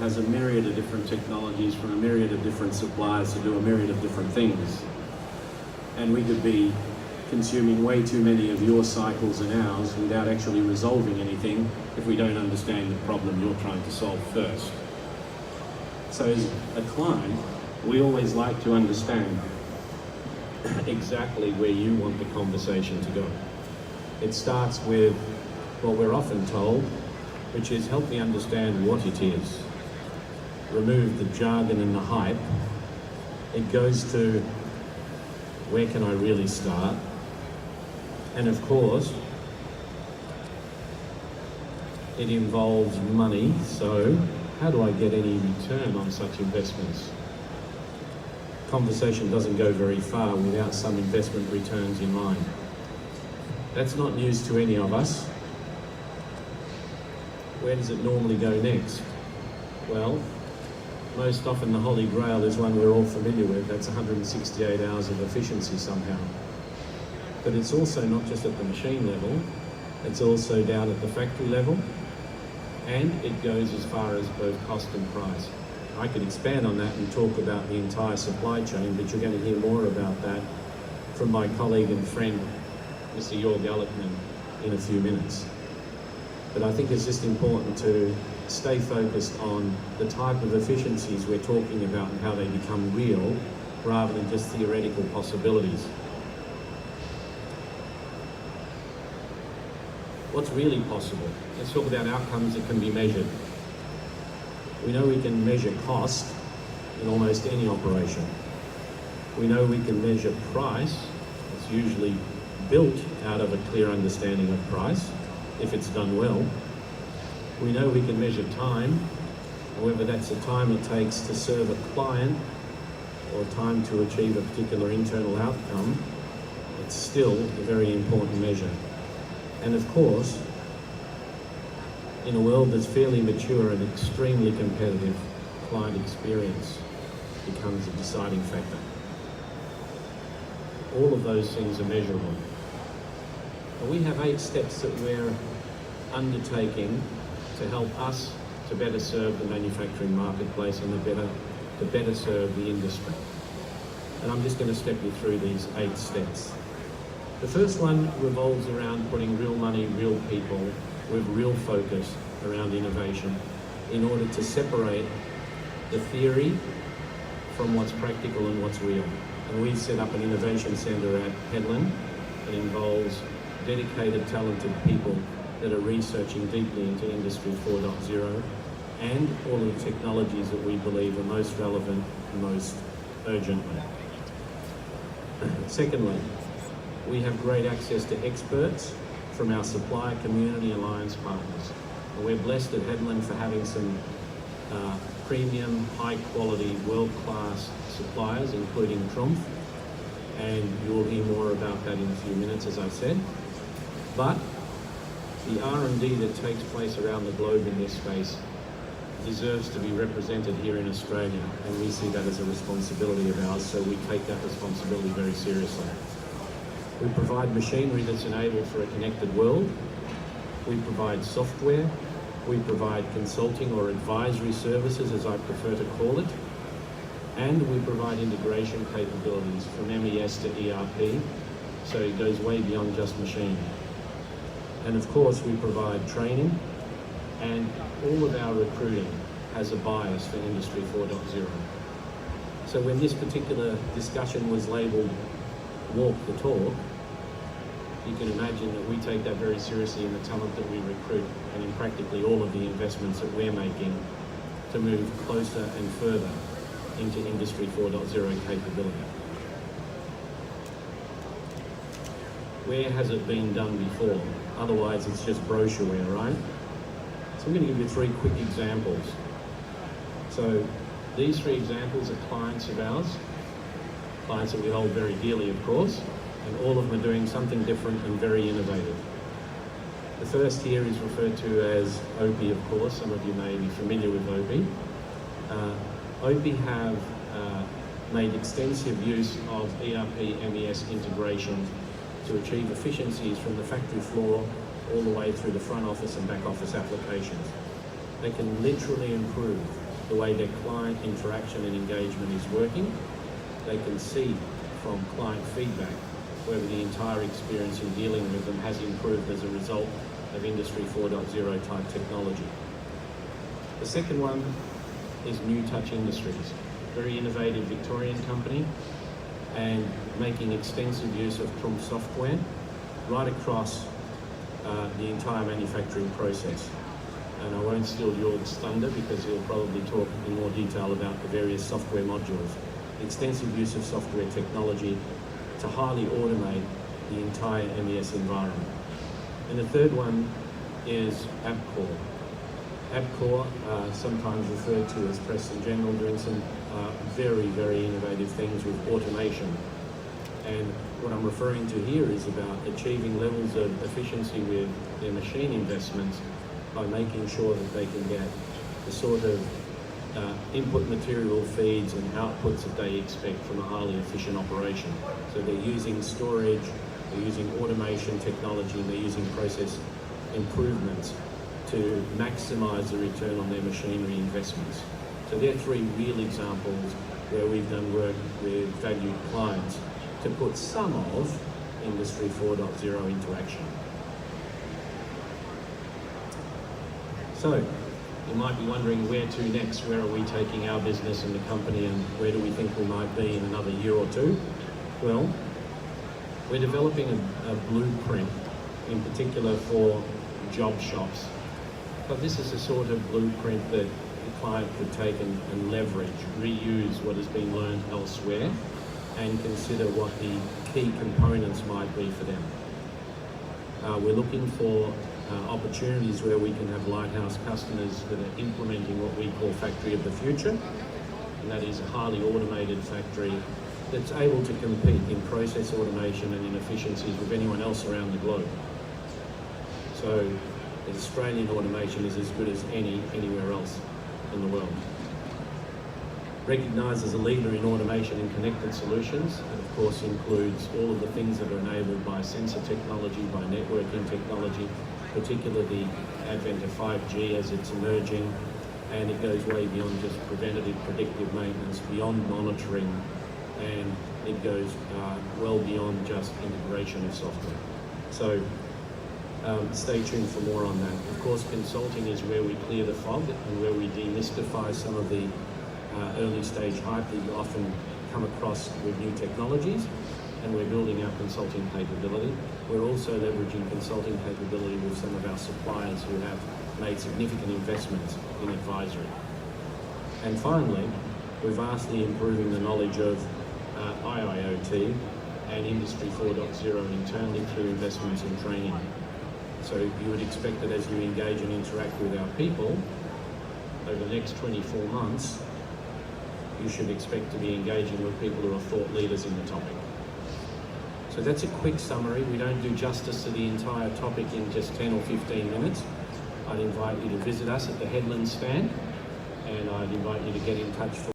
has a myriad of different technologies from a myriad of different suppliers to do a myriad of different things. And we could be consuming way too many of your cycles and ours without actually resolving anything if we don't understand the problem you're trying to solve first. So as a client, we always like to understand exactly where you want the conversation to go. It starts with what we're often told, which is help me understand what it is. Remove the jargon and the hype. It goes to where can I really start? And of course, it involves money, so how do I get any return on such investments? Conversation doesn't go very far without some investment returns in mind. That's not news to any of us. Where does it normally go next? Well, most often the Holy Grail is one we're all familiar with. That's 168 hours of efficiency somehow. But it's also not just at the machine level, it's also down at the factory level, and it goes as far as both cost and price. I could expand on that and talk about the entire supply chain, but you're going to hear more about that from my colleague and friend, Mr. Jorg Alekman, in a few minutes. But I think it's just important to stay focused on the type of efficiencies we're talking about and how they become real, rather than just theoretical possibilities. What's really possible? Let's talk about outcomes that can be measured. We know we can measure cost in almost any operation. We know we can measure price. It's usually built out of a clear understanding of price, if it's done well. We know we can measure time, whether that's the time it takes to serve a client or time to achieve a particular internal outcome. It's still a very important measure. And of course, in a world that's fairly mature and extremely competitive, client experience becomes a deciding factor. All of those things are measurable. And we have 8 steps that we're undertaking to help us to better serve the manufacturing marketplace and to better serve the industry. And I'm just going to step you through these 8 steps. The first one revolves around putting real money, real people, with real focus around innovation in order to separate the theory from what's practical and what's real. And we've set up an innovation centre at Headland that involves dedicated, talented people that are researching deeply into Industry 4.0 and all of the technologies that we believe are most relevant and most urgently. Secondly, we have great access to experts from our supplier community alliance partners. And we're blessed at Headland for having some premium, high-quality, world-class suppliers, including Trumpf, and you'll hear more about that in a few minutes, as I said. But the R&D that takes place around the globe in this space deserves to be represented here in Australia, and we see that as a responsibility of ours, so we take that responsibility very seriously. We provide machinery that's enabled for a connected world. We provide software. We provide consulting or advisory services, as I prefer to call it. And we provide integration capabilities from MES to ERP, so it goes way beyond just machining. And of course, we provide training, and all of our recruiting has a bias for Industry 4.0. So when this particular discussion was labelled Walk the Talk, you can imagine that we take that very seriously in the talent that we recruit and in practically all of the investments that we're making to move closer and further into Industry 4.0 capability. Where has it been done before? Otherwise, it's just brochureware, right? So I'm going to give you 3 quick examples. So these 3 examples are clients of ours, clients that we hold very dearly, of course, and all of them are doing something different and very innovative. The first here is referred to as OPI, of course. Some of you may be familiar with OPI. OPI have made extensive use of ERP MES integration to achieve efficiencies from the factory floor all the way through the front office and back office applications. They can literally improve the way their client interaction and engagement is working. They can see from client feedback whether the entire experience in dealing with them has improved as a result of Industry 4.0 type technology. The second one is New Touch Industries, very innovative Victorian company, and making extensive use of Trump software right across the entire manufacturing process. And I won't steal Jörg's thunder because he'll probably talk in more detail about the various software modules. Extensive use of software technology to highly automate the entire MES environment. And the third one is AppCore. AppCore, sometimes referred to as Preston General, doing some very, very innovative things with automation. And what I'm referring to here is about achieving levels of efficiency with their machine investments by making sure that they can get the sort of input material feeds and outputs that they expect from a highly efficient operation. So they're using storage, they're using automation technology, and they're using process improvements to maximize the return on their machinery investments. So they're three real examples where we've done work with valued clients to put some of Industry 4.0 into action. So, you might be wondering where to next, where are we taking our business and the company, and where do we think we might be in another year or two? Well, we're developing a blueprint in particular for job shops. But this is a sort of blueprint that the client could take and leverage, reuse what has been learned elsewhere, and consider what the key components might be for them. We're looking for opportunities where we can have lighthouse customers that are implementing what we call factory of the future, and that is a highly automated factory that's able to compete in process automation and in efficiencies with anyone else around the globe. So Australian automation is as good as anywhere else in the world. Recognised as a leader in automation and connected solutions, and of course includes all of the things that are enabled by sensor technology, by networking technology, particularly the advent of 5G as it's emerging, and it goes way beyond just preventative predictive maintenance, beyond monitoring, and it goes well beyond just integration of software. So stay tuned for more on that. Of course, consulting is where we clear the fog and where we demystify some of the early stage hype that you often come across with new technologies, and we're building our consulting capability. We're also leveraging consulting capability with some of our suppliers who have made significant investments in advisory. And finally, we're vastly improving the knowledge of IIoT and Industry 4.0 internally through investments in training. So you would expect that as you engage and interact with our people over the next 24 months, you should expect to be engaging with people who are thought leaders in the topic. So that's a quick summary. We don't do justice to the entire topic in just 10 or 15 minutes. I'd invite you to visit us at the Headland stand, and I'd invite you to get in touch for